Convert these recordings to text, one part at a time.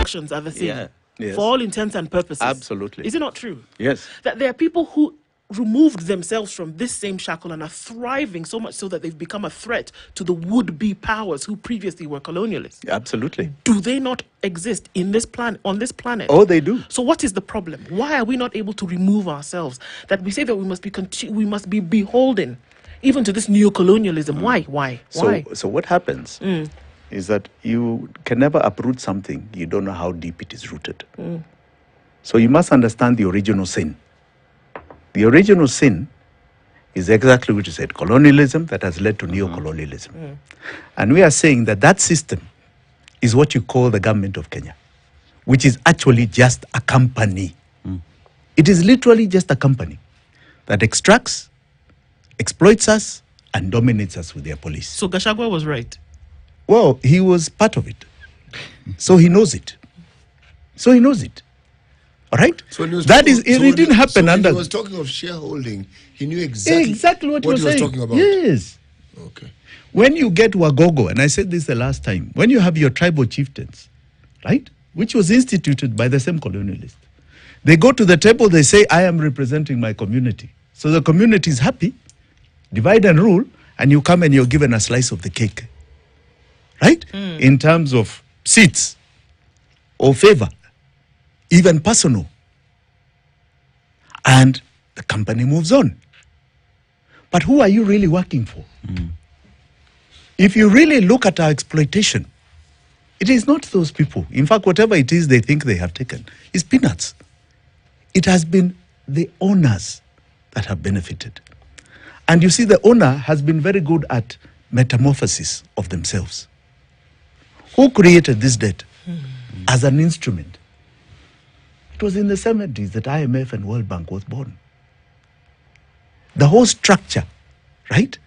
actions are the same. Yeah. Yes. For all intents and purposes. Absolutely. Is it not true? Yes. That there are people who removed themselves from this same shackle and are thriving so much so that they've become a threat to the would-be powers who previously were colonialists. Absolutely. Do they not exist in this planet, on this planet? Oh, they do. So what is the problem? Why are we not able to remove ourselves? That we say that we must be beholden even to this neo-colonialism. Why? So what happens is that you can never uproot something you don't know how deep it is rooted. So you must understand the original sin. The original sin is exactly what you said, colonialism that has led to neo-colonialism. And we are saying that that system is what you call the government of Kenya, which is actually just a company. It is literally just a company that extracts, exploits us, and dominates us with their police. So Gachagua was right. Well, he was part of it. So he knows it. All right? So it didn't happen under... He was talking of shareholding. He knew exactly what he was talking about. Yes. Okay. When you get Wagogo, and I said this the last time, when you have your tribal chieftains, right, which was instituted by the same colonialists, they go to the table, they say, I am representing my community. So the community is happy, divide and rule, and you come and you're given a slice of the cake. Right? In terms of seats or favor, even personal. And the company moves on. But who are you really working for? If you really look at our exploitation, it is not those people. In fact, whatever it is they think they have taken is peanuts. It has been the owners that have benefited. And you see, the owner has been very good at metamorphosis of themselves. Who created this debt as an instrument? It was in the 70s that IMF and World Bank was born. The whole structure, right,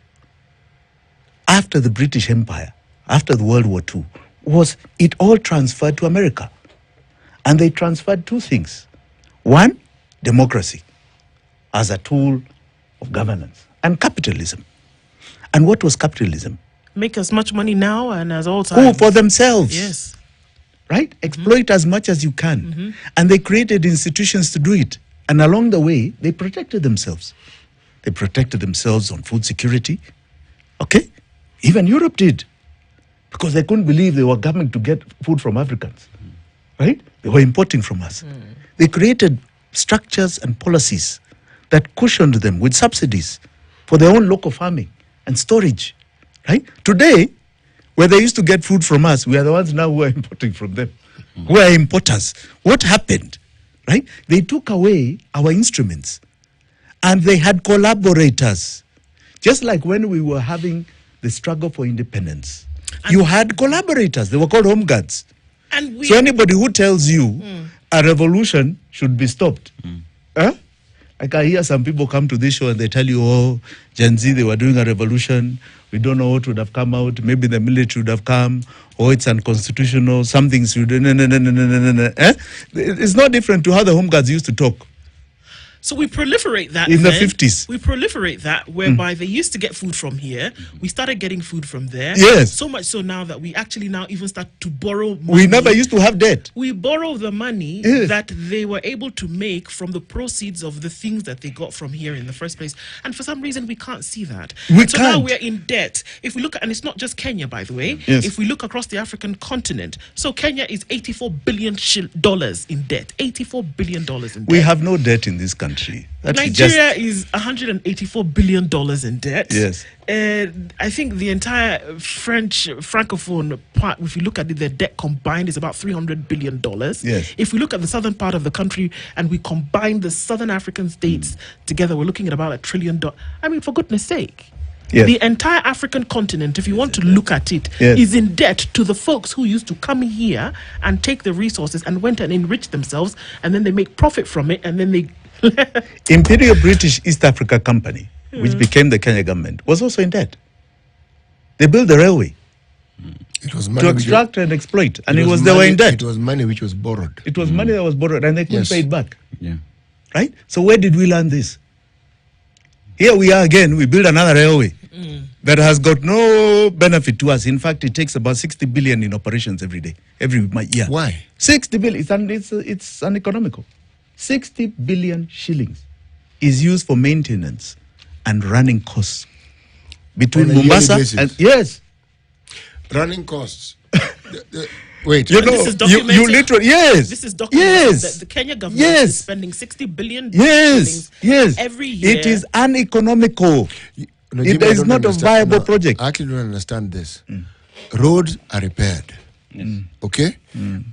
after the British Empire, after the World War II, was it all transferred to America. And they transferred two things. One, democracy as a tool of governance, and capitalism. And what was capitalism? Make as much money now and as all Who times. for themselves. Yes. Right? Exploit as much as you can. And they created institutions to do it. And along the way, they protected themselves. They protected themselves on food security. Okay? Even Europe did. Because they couldn't believe they were coming to get food from Africans. Right? They were importing from us. They created structures and policies that cushioned them with subsidies for their own local farming and storage. Right? Today, where they used to get food from us, we are the ones now who are importing from them. Who are importers. What happened? Right? They took away our instruments. And they had collaborators. Just like when we were having the struggle for independence. You had collaborators. They were called home guards. And so anybody who tells you a revolution should be stopped. I can hear some people come to this show and they tell you, oh, Gen Z, they were doing a revolution. We don't know what would have come out. Maybe the military would have come. Oh, it's unconstitutional. Something should... It's not different to how the home guards used to talk. So we proliferate that in the 50s. We proliferate that whereby they used to get food from here. We started getting food from there. Yes. So much so now that we actually now even start to borrow money. We never used to have debt. We borrow the money that they were able to make from the proceeds of the things that they got from here in the first place. And for some reason, we can't see that. So now we're in debt. If we look at, and it's not just Kenya, by the way. Yes. If we look across the African continent, so Kenya is $84 billion in debt. $84 billion in debt. We have no debt in this country. Nigeria is $184 billion in debt. Yes. I think the entire French Francophone part, if you look at it, their debt combined is about $300 billion. Yes. If we look at the southern part of the country and we combine the southern African states together, we're looking at about $1 trillion. I mean, for goodness sake. Yes. The entire African continent, if you want to look at it, is in debt to the folks who used to come here and take the resources and went and enrich themselves, and then they make profit from it, and then they... Imperial British East Africa Company, which became the Kenya government, was also in debt. They built the railway it was money to extract and exploit, and they were in debt. It was money which was borrowed. It was money that was borrowed, and they couldn't pay it back. Yeah. Right? So where did we learn this? Here we are again, we build another railway. that has got no benefit to us. In fact, it takes about 60 billion in operations every year. Why? 60 billion. It's uneconomical. 60 billion shillings is used for maintenance and running costs between Mombasa and yes, running costs. Wait, you know, you literally yes. This is documented. Yes, the Kenya government is spending 60 billion shillings every year. It is uneconomical. It is not a viable project. I actually don't understand this. Roads are repaired. Okay?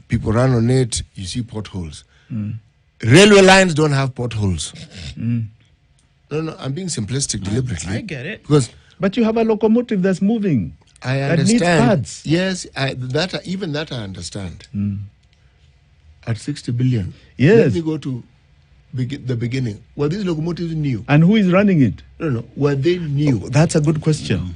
People run on it, you see potholes. Railway lines don't have potholes. No, I'm being simplistic deliberately. I get it. But you have a locomotive that's moving. I understand. That needs pads. Yes, even that I understand. At 60 billion. Yes. Let me go to the beginning. Were these locomotives new? And who is running it? No. Were they new? Oh, that's a good question.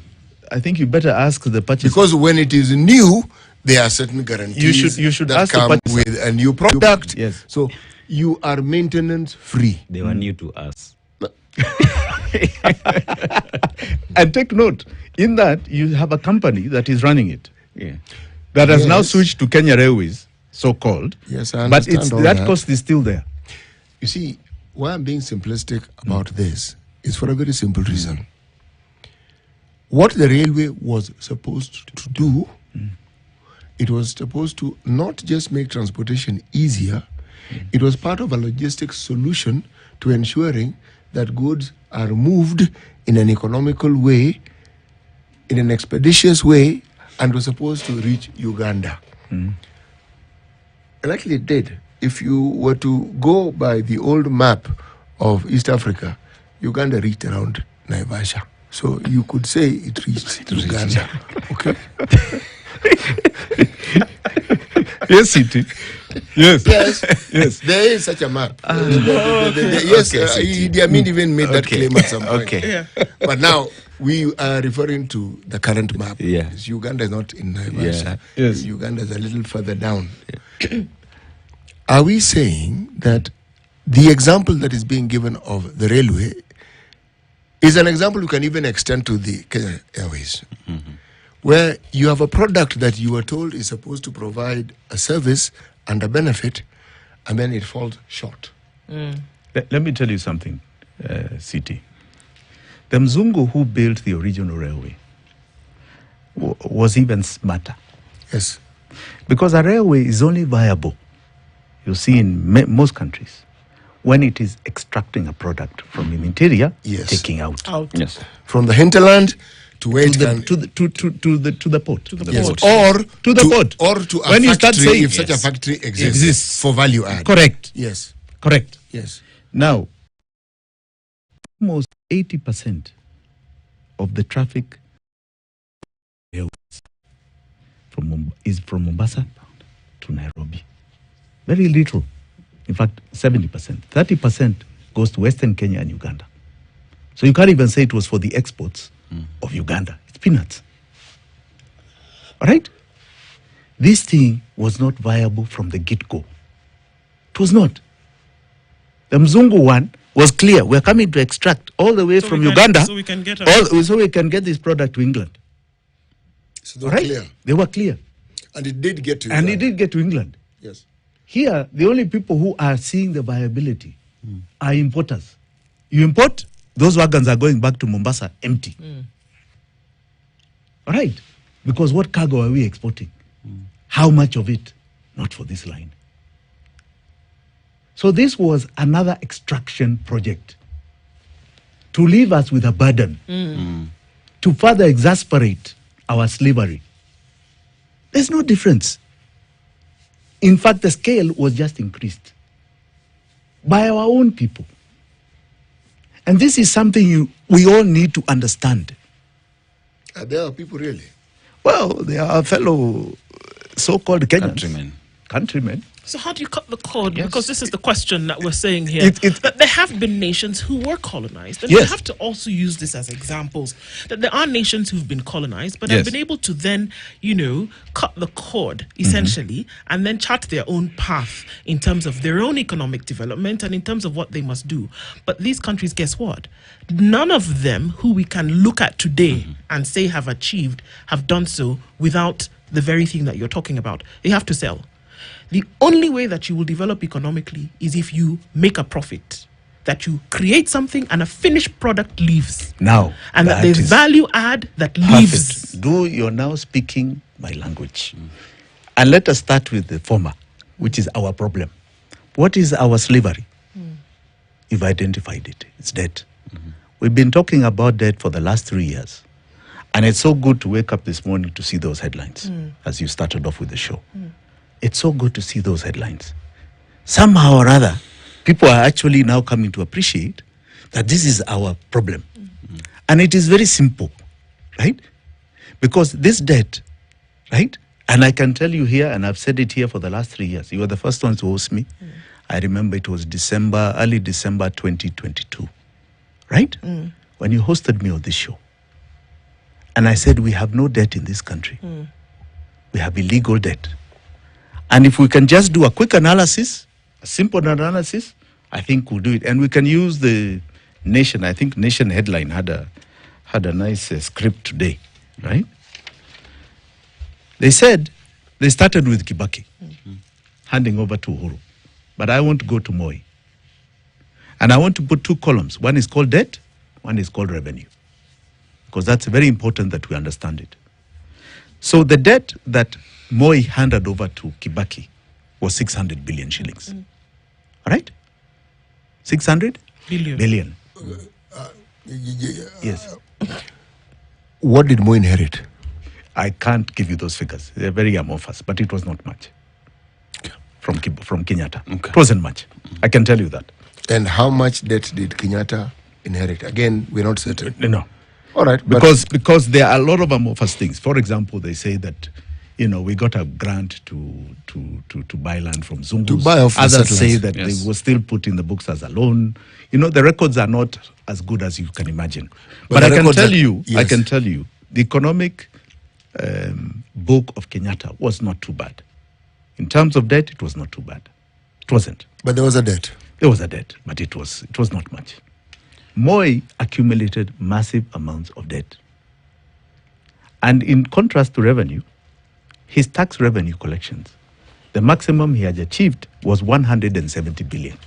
I think you better ask the purchaser. Because when it is new, there are certain guarantees you should that ask come the purchaser with a new product. Yes. So you are maintenance free. They were new to us. And take note, in that you have a company that is running it. Yeah. That has now switched to Kenya Railways, so-called. Yes, I understand. But that cost is still there. You see, why I'm being simplistic about this is for a very simple reason. What the railway was supposed to do, it was supposed to not just make transportation easier, it was part of a logistics solution to ensuring that goods are moved in an economical way, in an expeditious way, and was supposed to reach Uganda. And actually it did. If you were to go by the old map of East Africa, Uganda reached around Naivasha. So you could say it reached Uganda. Okay? Yes, it is. Yes. Yes. There is such a map. Yes, Idi Amin even made that claim at some point. Okay. But now we are referring to the current map. Yeah. Uganda is not in Naivasha. Yeah. Yes. Uganda is a little further down. Are we saying that the example that is being given of the railway is an example you can even extend to the Kenya Airways, where you have a product that you are told is supposed to provide a service and a benefit, and then it falls short? Let me tell you something, CT. The Mzungu who built the original railway was even smarter. Yes. Because a railway is only viable, you see, in most countries, when it is extracting a product from the interior, taking out. Yes. From the hinterland to where to the port. To the yes. port. Or to the port. Or to a when factory, you start saying, if such a factory exists for value add. Correct. Yes. Correct. Yes. Now, almost 80% of the traffic is from Mombasa to Nairobi. Very little. In fact, 70%. 30% goes to Western Kenya and Uganda. So you can't even say it was for the exports of Uganda. It's peanuts. All right? This thing was not viable from the get-go. It was not. The Mzungu one was clear. We're coming to extract all the way from Uganda. So we can get so we can get this product to England. So they were clear. They were clear. And it did get to England. And it did get to England. Yes. Here, the only people who are seeing the viability are importers. You import, those wagons are going back to Mombasa empty. All right? Because what cargo are we exporting? How much of it? Not for this line. So this was another extraction project to leave us with a burden, to further exasperate our slavery. There's no difference. In fact, the scale was just increased by our own people. And this is something we all need to understand. There are people really? Well, they are fellow so-called Kenyans. Countrymen. Countrymen. So how do you cut the cord? Yes. Because this is the question that we're saying here. That there have been nations who were colonized. And we have to also use this as examples. That there are nations who've been colonized, but have been able to then, cut the cord, essentially, and then chart their own path in terms of their own economic development and in terms of what they must do. But these countries, guess what? None of them who we can look at today and say have achieved have done so without the very thing that you're talking about. They have to sell. The only way that you will develop economically is if you make a profit, that you create something and a finished product leaves. Now, and that there's value add that leaves. You're now speaking my language. And let us start with the former, which is our problem. What is our slavery? You've identified it. It's debt. We've been talking about debt for the last 3 years. And it's so good to wake up this morning to see those headlines as you started off with the show. It's so good to see those headlines. Somehow or other, people are actually now coming to appreciate that this is our problem. And it is very simple, right? Because this debt, right? And I can tell you here, and I've said it here for the last 3 years, you were the first ones to host me. I remember it was early December 2022, right? When you hosted me on this show. And I said, we have no debt in this country. We have illegal debt. And if we can just do a quick analysis, a simple analysis, I think we'll do it. And we can use the Nation. I think Nation headline had a nice script today, right? They said they started with Kibaki, handing over to Uhuru. But I want to go to Moi. And I want to put 2 columns. One is called debt, one is called revenue. Because that's very important that we understand it. So the debt that Moi handed over to Kibaki was 600 billion shillings. All right? 600 billion. Yes. What did Moi inherit? I can't give you those figures. They're very amorphous, but it was not much from Kenyatta. It wasn't much. I can tell you that. And how much debt did Kenyatta inherit? Again, we're not certain. No. All right. Because there are a lot of amorphous things. For example, they say that, we got a grant to buy land from Zungus. To buy off Others say that they were still put in the books as a loan. The records are not as good as you can imagine. But I can tell you, the economic book of Kenyatta was not too bad. In terms of debt, it was not too bad. It wasn't. But there was a debt. There was a debt, but it was not much. Moi accumulated massive amounts of debt. And in contrast to revenue, his tax revenue collections, the maximum he had achieved was 170 billion.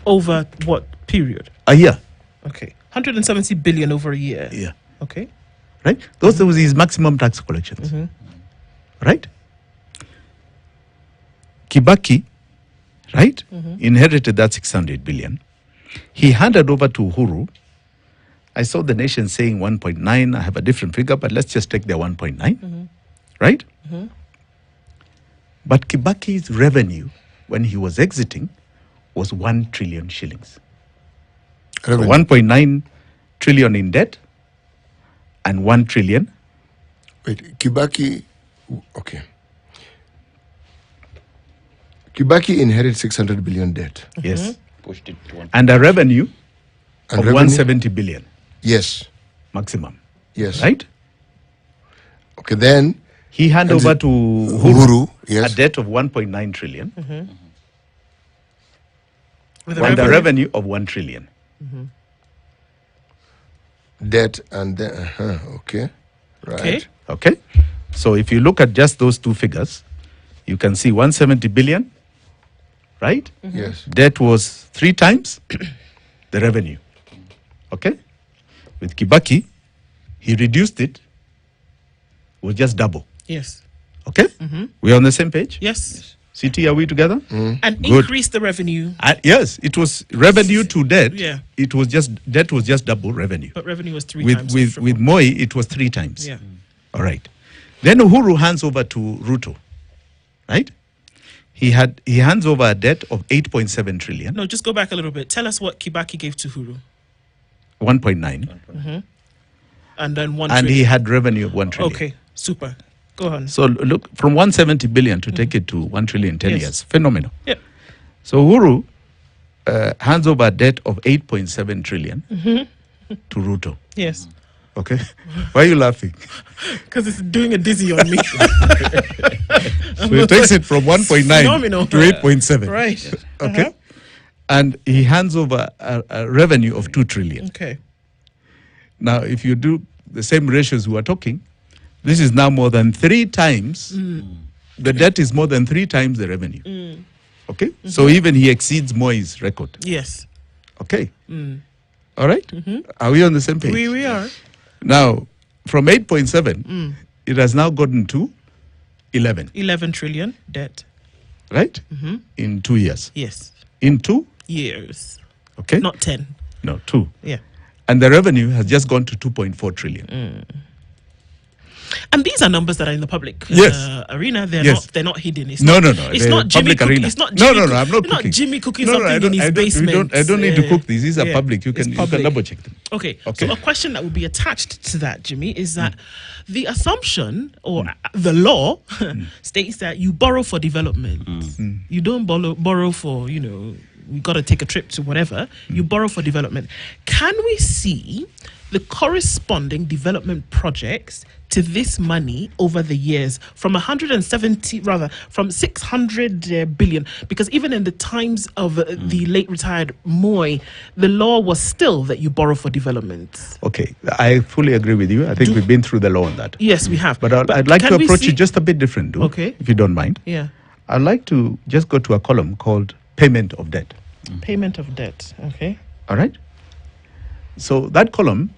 Over what period? A year. Okay. 170 billion over a year. Yeah. Okay. Right? Those were his maximum tax collections. Right? Kibaki, right, inherited that 600 billion. He handed over to Uhuru. I saw the Nation saying 1.9. I have a different figure, but let's just take their 1.9. Right? But Kibaki's revenue, when he was exiting, was 1 trillion shillings. 1.9 trillion in debt and 1 trillion. Wait, Kibaki, okay. Kibaki inherited 600 billion debt. Yes. Pushed it to and a revenue of 170 billion. Yes. Maximum. Yes. Right? Okay, then he handed over to Uhuru a debt of 1.9 trillion. With a revenue of 1 trillion. Debt and then, okay. Right. Okay. So if you look at just those 2 figures, you can see 170 billion, right? Yes. Debt was 3 times the revenue. Okay? With Kibaki, he reduced it, was just double. Yes. Okay? We're on the same page? Yes. CT, are we together? And increase the revenue. Yes, it was revenue to debt. Yeah. It was just, debt was just double revenue. But revenue was 3 times. With Moi, it was 3 times. Yeah. All right. Then Uhuru hands over to Ruto, right? He hands over a debt of 8.7 trillion. No, just go back a little bit. Tell us what Kibaki gave to Uhuru. 1.9. And then 1 and trillion. he had revenue of 1 trillion. Okay, super. Go on. So look, from 170 billion to take it to 1 trillion in 10 years. Phenomenal. Yep. So Uhuru hands over a debt of 8.7 trillion to Ruto. Yes. Okay. Why are you laughing? Because it's doing a dizzy on me. So he takes it from 1.9 to 8.7. Right. Okay. And he hands over a revenue of 2 trillion. Okay. Now, if you do the same ratios we are talking, this is now more than 3 times. The debt is more than 3 times the revenue. Okay. So even he exceeds Moi's record. Yes. Okay. All right. Are we on the same page? We are. Now, from 8.7, it has now gotten to 11. 11 trillion debt. Right? In 2 years. Yes. In 2 years. Okay. Not 10. No, 2. Yeah. And the revenue has just gone to 2.4 trillion. And these are numbers that are in the public arena. They're not hidden. It's no. It's not Jimmy arena. It's not Jimmy I'm not cooking. Jimmy cooking something in his basement. I don't need to cook these. These are public. You can double check them. Okay. So a question that would be attached to that, Jimmy, is that the assumption or the law states that you borrow for development. You don't borrow for, we got to take a trip to whatever. You borrow for development. Can we see the corresponding development projects to this money over the years from 600 billion? Because even in the times of the late retired Moi, the law was still that you borrow for development. Okay, I fully agree with you. I think we've been through the law on that. Yes, we have. But I'd like to approach it just a bit different, okay, if you don't mind. Yeah. I'd like to just go to a column called payment of debt. Payment of debt, okay. All right. So that column,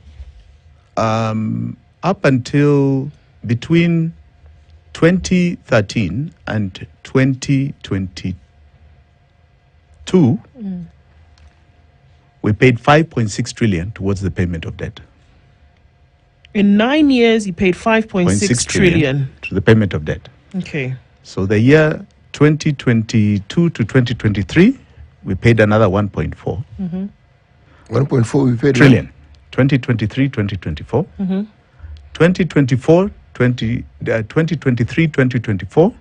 up until between 2013 and 2022, we paid 5.6 trillion towards the payment of debt. In 9 years, you paid 5.6 trillion to the payment of debt. Okay. So the year 2022 to 2023, we paid another 1.4. 1.4 we paid trillion. 2023, 2024. 2024, 2023, 2024.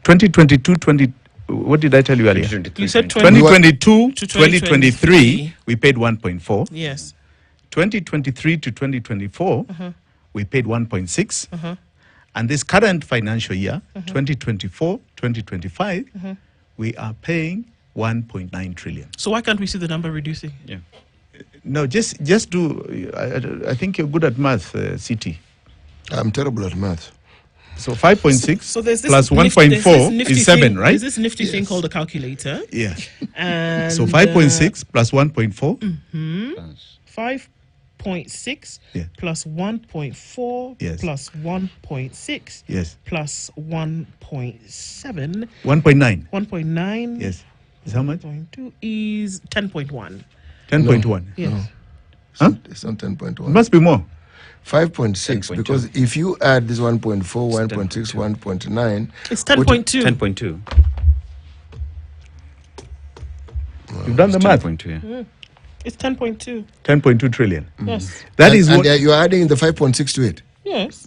2022, what did I tell you earlier? You said 2022 to 2023, we paid 1.4. Yes. 2023 to 2024, we paid 1.6. And this current financial year, 2024, 2025, we are paying 1.9 trillion. So why can't we see the number reducing? Yeah. No, just do. I think you're good at math, CT. I'm terrible at math. So 5.6 so plus 1.4 is 7, right? There's this nifty thing called a calculator. Yeah. And so 5.6 plus 1.4. 5.6 plus 1.4 plus 1.6 plus 1.7. 1.9. 1.9. Yes. Is how much? 1.2 is 10.1. 10.1. Yes. No. Huh? It's not 10.1. It must be more. 5.6 because if you add this 1.4, 1.6, 1.9, it's 10.2. 10.2. You've done the math. 10.2. It's 10.2. 10.2 trillion. Yes. That is and what you're adding the 5.6 to it. Yes.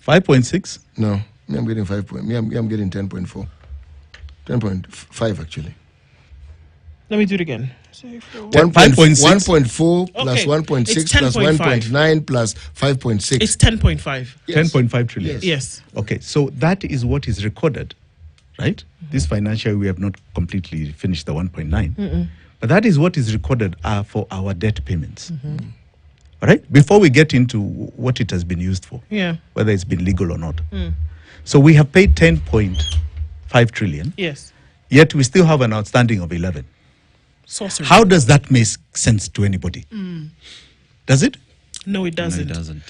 5.6. No, me I'm getting 5. Me I'm getting 10.4. 10.5 actually. Let me do it again. 1.4 plus 1.6 plus 1.9 plus 5.6. It's 10.5. Yes. 10.5 trillion. Yes. Okay, so that is what is recorded, right? This financial year, we have not completely finished the 1.9. But that is what is recorded for our debt payments. All right? Before we get into what it has been used for, whether it's been legal or not. So we have paid 10.5 trillion. Yes. Yet we still have an outstanding of 11. Sorcery. How does that make sense to anybody? Does it? No, it doesn't. No, it doesn't.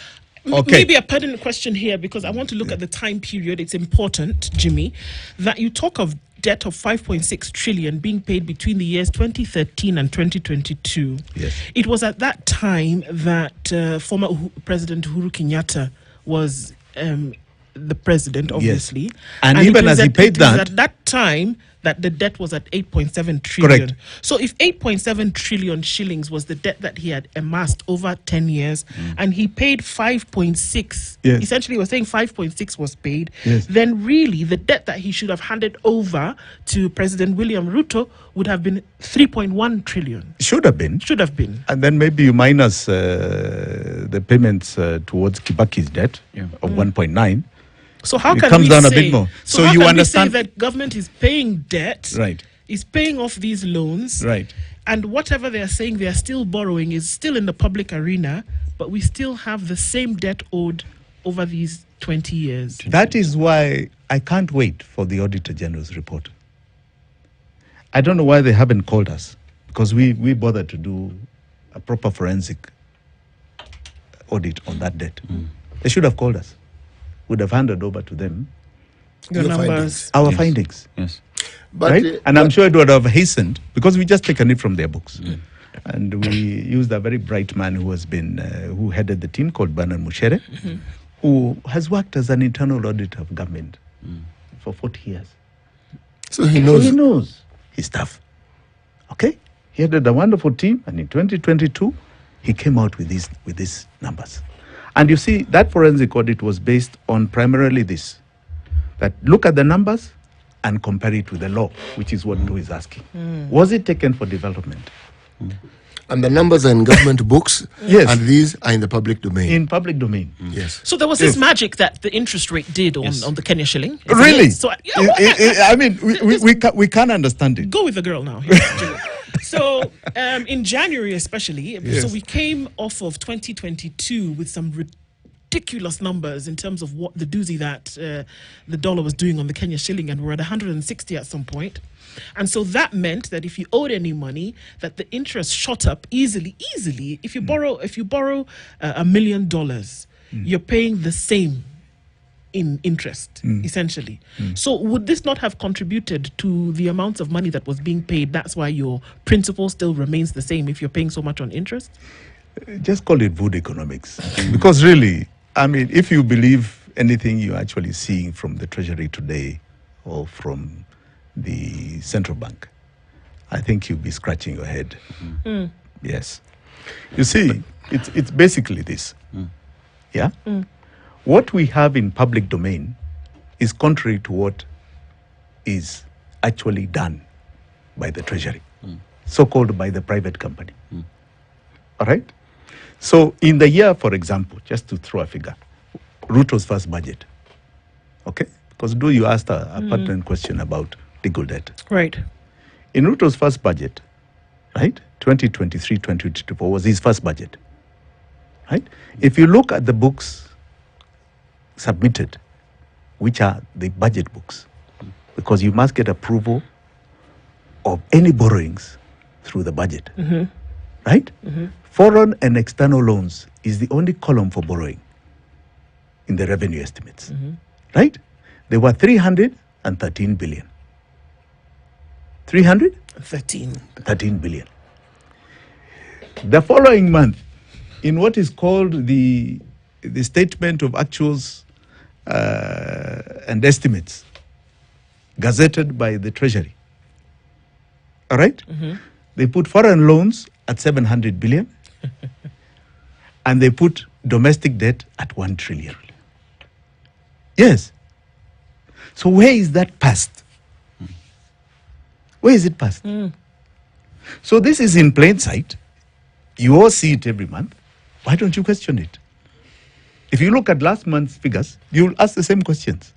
Okay. Maybe a pertinent question here, because I want to look at the time period. It's important, Jimmy, that you talk of debt of 5.6 trillion being paid between the years 2013 and 2022. Yes. It was at that time that former President Uhuru Kenyatta was the president, obviously. Yes. And even as he paid that, at that time that the debt was at 8.7 trillion. Correct. So if 8.7 trillion shillings was the debt that he had amassed over 10 years, and he paid 5.6, Yes. essentially we're saying 5.6 was paid, Yes. then really the debt that he should have handed over to President William Ruto would have been 3.1 trillion. Should have been. Should have been. And then maybe you minus the payments towards Kibaki's debt of 1.9. So how It can comes we down a say, bit more. So, So how you can understand- we say that government is paying debt, Right. is paying off these loans, Right. and whatever they are saying they are still borrowing is still in the public arena, but we still have the same debt owed over these 20 years? That is why I can't wait for the Auditor General's report. I don't know why they haven't called us, because we bothered to do a proper forensic audit on that debt. They should have called us. Would have handed over to them Your Your numbers. our Yes. findings. Yes. But, Right? And I'm sure it would have hastened, because we just taken it from their books. And we used a very bright man who has been, who headed the team called Bernard Mushere, who has worked as an internal auditor of government for 40 years. so he So knows. he knows his stuff. Okay? He had a wonderful team, and in 2022, he came out with these numbers. And you see, that forensic audit was based on primarily this, that look at the numbers and compare it with the law, which is what Ndu is asking. Was it taken for development? And the numbers are in government books, Yes. and these are in the public domain. In public domain. Yes. So there was this magic that the interest rate did on the Kenya shilling. isn't Really? it? So I mean, we can't understand it. go with the girl now. So in January especially, so Yes. we came off of 2022 with some ridiculous numbers in terms of what the doozy that the dollar was doing on the Kenya shilling, and we're at 160 at some point. And so that meant that if you owed any money, that the interest shot up easily. If you borrow $1 million, you're paying the same in interest, essentially. So would this not have contributed to the amounts of money that was being paid? That's why your principal still remains the same if you're paying so much on interest? Just call it wood economics. Because really, I mean, if you believe anything you're actually seeing from the Treasury today or from the central bank, I think you'll be scratching your head. Yes. You see, it's basically this. Yeah? What we have in public domain is contrary to what is actually done by the Treasury, so-called by the private company. All right? So in the year, for example, just to throw a figure, Ruto's first budget, okay? Because you asked a pertinent question about legal debt. Right. In Ruto's first budget, right, 2023-2024 was his first budget, right? If you look at the books submitted, which are the budget books, because you must get approval of any borrowings through the budget, right? Foreign and external loans is the only column for borrowing in the revenue estimates, right? There were 313 billion. 13 billion. The following month, in what is called the statement of actuals and estimates, gazetted by the Treasury, all right? They put foreign loans at 700 billion, and they put domestic debt at 1 trillion. Yes. So where is that past? Where is it past? So this is in plain sight. You all see it every month. Why don't you question it? If you look at last month's figures, you'll ask the same questions.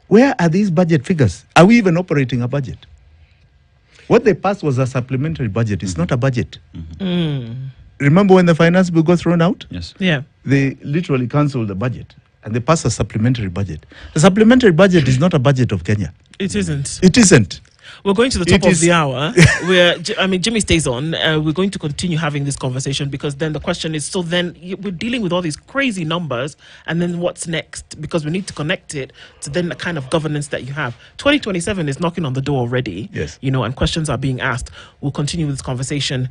Where are these budget figures? Are we even operating a budget? What they passed was a supplementary budget. It's not a budget. Remember when the finance bill got thrown out? Yes. Yeah. They literally cancelled the budget and they passed a supplementary budget. The supplementary budget is not a budget of Kenya. It isn't. It isn't. We're going to the top It of is- the hour. Jimmy stays on. We're going to continue having this conversation, because then the question is, so then we're dealing with all these crazy numbers, and then what's next? Because we need to connect it to then the kind of governance that you have. 2027 is knocking on the door already. Yes. And questions are being asked. We'll continue with this conversation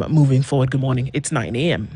moving forward. Good morning. It's 9 a.m.